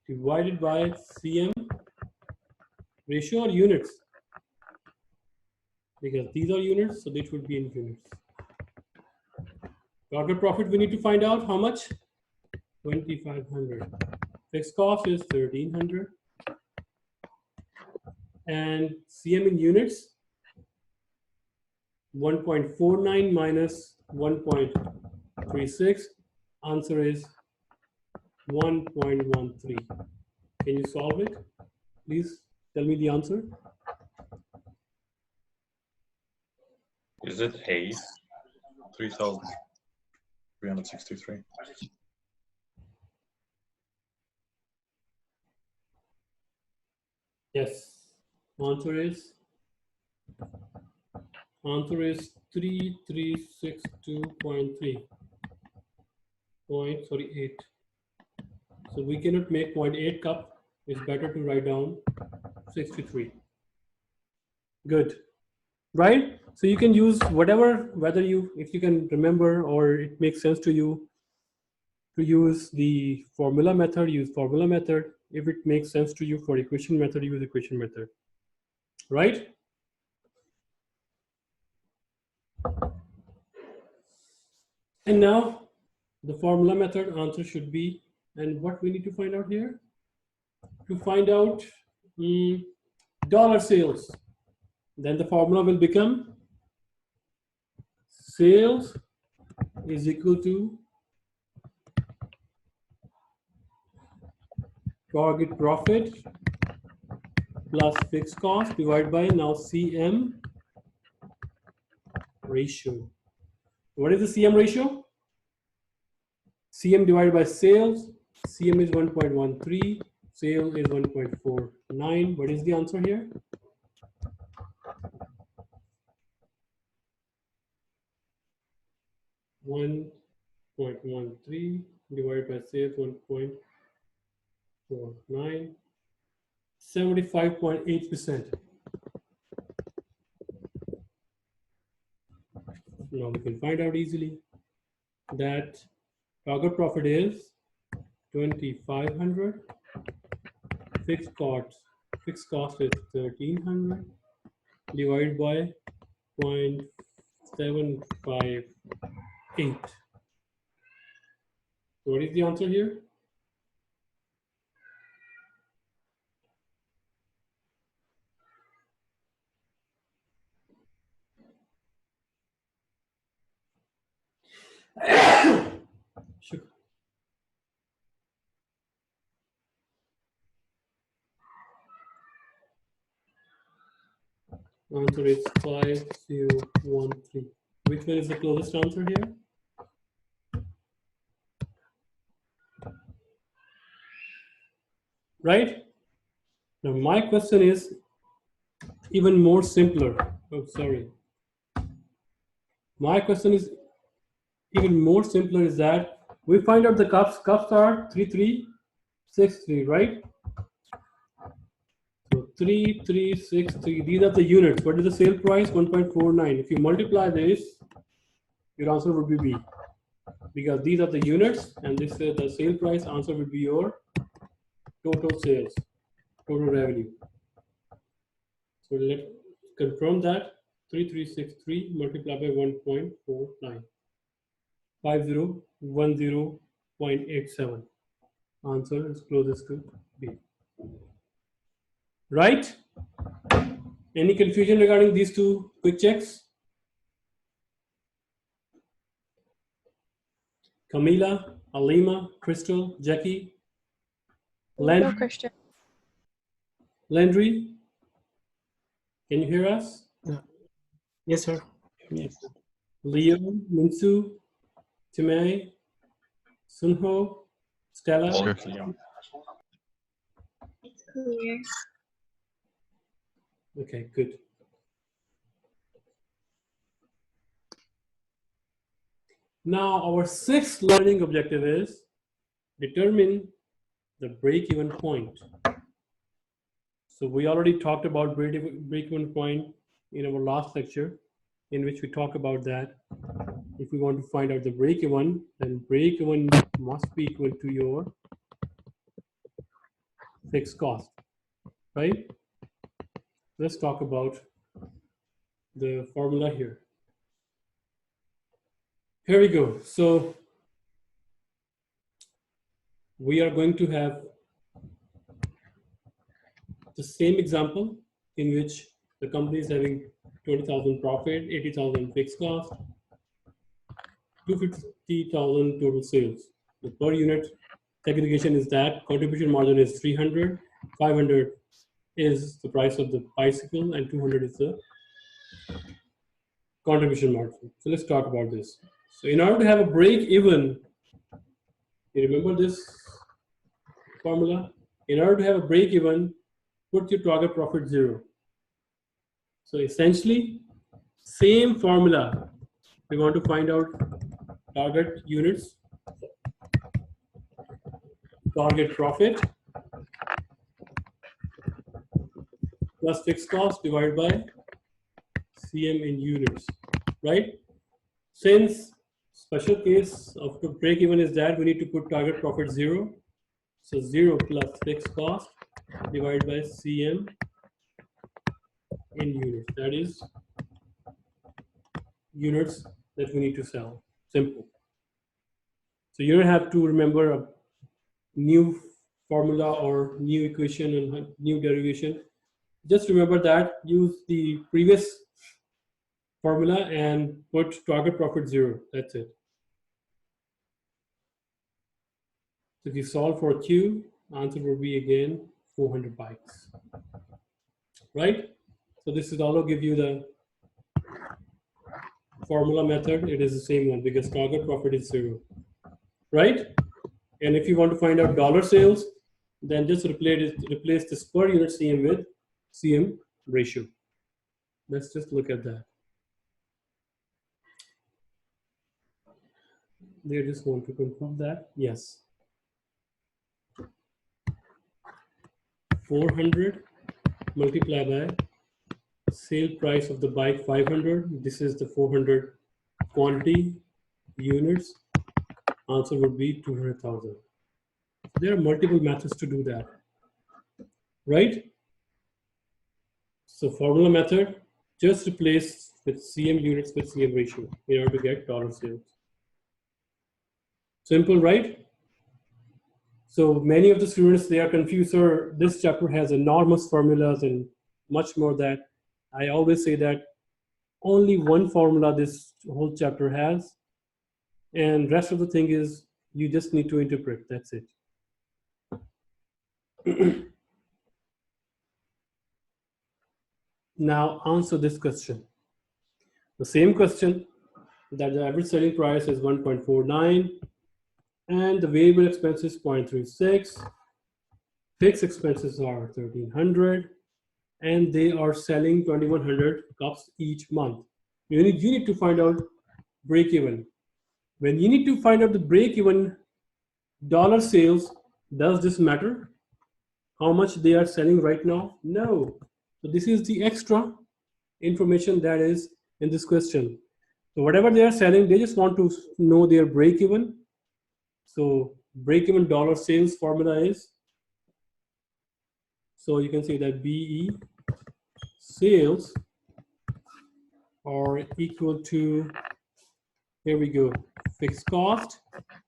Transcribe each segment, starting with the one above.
divided by CM ratio or units, because these are units, so this would be in units. Target profit, we need to find out how much? 2,500. Fixed cost is 1,300. And CM in units, 1.49 minus 1.36. Answer is 1.13. Can you solve it? Please tell me the answer. Is it A? 3,363. Yes. Answer is 3362.3. 0.8. So we cannot make 0.8 cup. It's better to write down 63. Good. Right? So you can use whatever, whether you, if you can remember or it makes sense to you to use the formula method, use formula method. If it makes sense to you for equation method, use equation method. Right? And now the formula method answer should be, and what we need to find out here? To find out dollar sales. Then the formula will become sales is equal to target profit plus fixed cost divided by now CM ratio. What is the CM ratio? CM divided by sales. CM is 1.13. Sale is 1.49. What is the answer here? $1.13 divided by sales 1.49. 75.8%. Now we can find out easily that target profit is 2,500. Fixed cost is 1,300 divided by 0.758. So what is the answer here? Sure. Answer is 5013. Which one is the closest answer here? Right? Now my question is even more simpler. Oh, sorry. My question is even more simpler is that we find out the cups. Cups are 3363, right? So 3363. These are the units. What is the sale price? 1.49. If you multiply this, your answer would be B. Because these are the units and this is the sale price. Answer would be your total sales, total revenue. So let's confirm that 3363 multiplied by 1.49. 5010.87. Answer is closest to B. Right? Any confusion regarding these two quick checks? Camila, Alima, Crystal, Jackie, No question. Landry, can you hear us? Yes, sir. Yes. Leo, Minsu, Timei, Sunho, Stella. All clear. Clear. Okay, good. Now our sixth learning objective is determine the break-even point. So we already talked about break-even point in our last lecture, in which we talk about that. If we want to find out the break-even, then break-even must be equal to your fixed cost, right? Let's talk about the formula here. Here we go. So we are going to have the same example in which the company is having 20,000 profit, 80,000 fixed cost, 250,000 total sales. The per unit segregation is that contribution margin is 300, 500 is the price of the bicycle, and 200 is the contribution margin. So let's talk about this. So in order to have a break even, you remember this formula? In order to have a break even, put your target profit 0. So essentially, same formula. We want to find out target units, target profit plus fixed cost divided by CM in units, right? Since special case of the break even is that we need to put target profit 0. So 0 plus fixed cost divided by CM in units. That is units that we need to sell. Simple. So you don't have to remember a new formula or new equation and new derivation. Just remember that, use the previous formula and put target profit 0. That's it. So if you solve for Q, answer will be again 400 bikes. Right? So this is all will give you the formula method. It is the same one because target profit is 0. Right? And if you want to find out dollar sales, then just replace this per unit CM with CM ratio. Let's just look at that. They just want to confirm that. Yes. 400 multiplied by sale price of the bike 500. This is the 400 quantity units. Answer would be 200,000. There are multiple methods to do that, right? So formula method, just replace with CM units with CM ratio in order to get dollar sales. Simple, right? So many of the students, they are confused, sir, this chapter has enormous formulas and much more that. I always say that only one formula this whole chapter has, and rest of the thing is you just need to interpret, that's it. Now answer this question. The same question, that the average selling price is 1.49 and the variable expense is 0.36, fixed expenses are 1,300, and they are selling 2,100 cups each month. You need to find out break even. When you need to find out the break even dollar sales, does this matter? How much they are selling right now? No. So this is the extra information that is in this question. So whatever they are selling, they just want to know their break even. So break even dollar sales formula is, so you can say that BE sales are equal to, here we go, fixed cost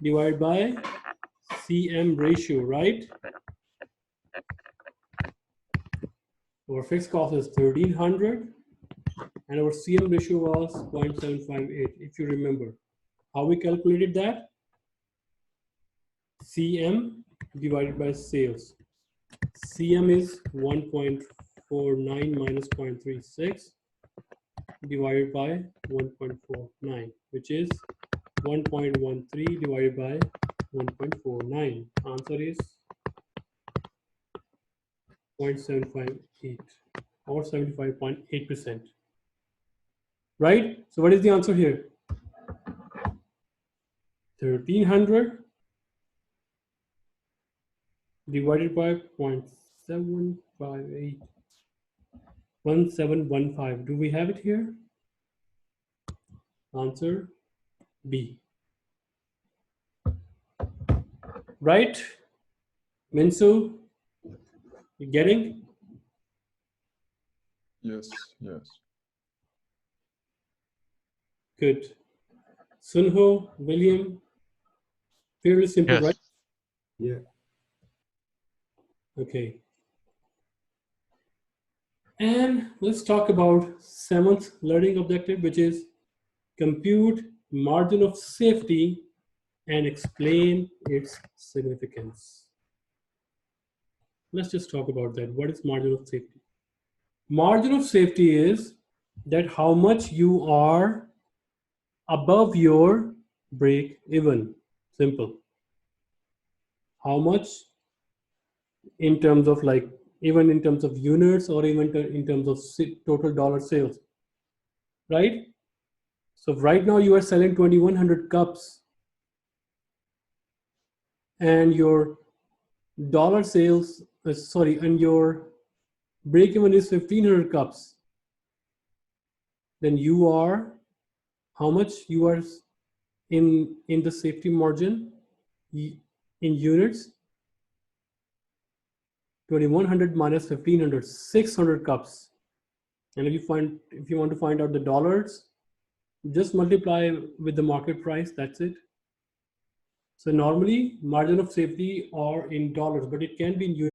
divided by CM ratio, right? Our fixed cost is 1,300 and our CM ratio was 0.758, if you remember. How we calculated that? CM divided by sales. CM is 1.49 minus 0.36 divided by 1.49, which is 1.13 divided by 1.49. Answer is 0.758 or 75.8%. Right? So what is the answer here? 1,300 divided by 0.758. 1715. Do we have it here? Answer B. Right? Minsu, You getting? Yes, yes. Good. Sunho, William, fairly simple, Yes. right? Yeah. Okay. And let's talk about 7th learning objective, which is compute margin of safety and explain its significance. Let's just talk about that. What is margin of safety? Margin of safety is that how much you are above your break even. Simple. How much in terms of like, even in terms of units or even in terms of total dollar sales, right? So right now you are selling 2100 cups and your dollar sales, and your break even is 1500 cups. Then you are, how much you are in the safety margin in units? 2100 minus 1500, 600 cups. And if you want to find out the dollars, just multiply with the market price, that's it. So normally margin of safety are in dollars, but it can be in